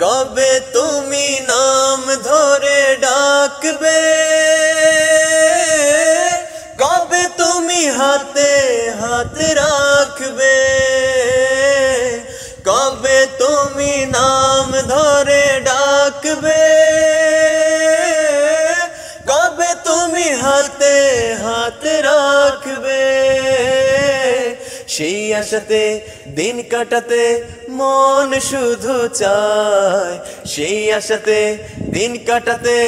কবে তুমি নাম ধরে ডাকবে, কবে তুমি হাতে হাত রাখবে, কবে তুমি নাম ধরে ডাকবে, কবে তুমি হাতে হাত রাখবে। সেই আশাতে দিন কাটাতে মন শুধু চায়, সেই আশাতে দিন কাটাতে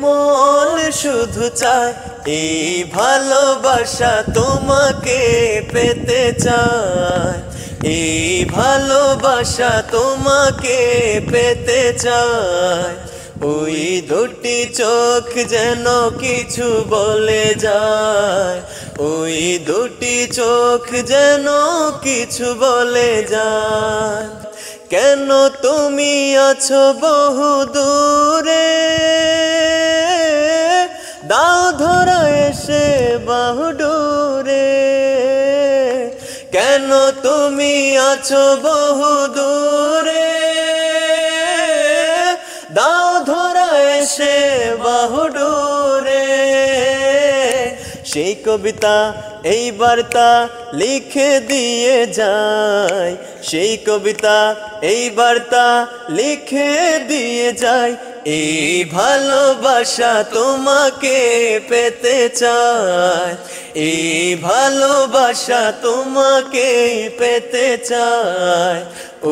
মন শুধু চায়। এই ভালোবাসা তোমাকে পেতে চায়, এই ভালোবাসা তোমাকে পেতে চায়। ওই দুটি চোখ যেন কিছু বলে যায়, ওই দুটি চোখ যেন কিছু বলে যায়। কেন তুমি আছো বহু দূরে, দাও ধরা এসে বাহু ডোরে। কেন তুমি আছো বহু দূরে, দাও ধরা এসে বাহু ডোরে। সেই কবিতা এই বার্তা লিখে দিয়ে যায়, সেই কবিতা এই বার্তা লিখে দিয়ে যায়। এই ভালোবাসা তোমাকে পেতে চায়, এই ভালোবাসা তোমাকে পেতে চায়।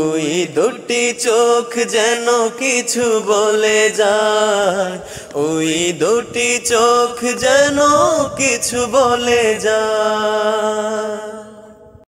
ওই দুটি চোখ যেন কিছু বলে যায়, ওই দুটি চোখ যেন কিছু বলে যায়।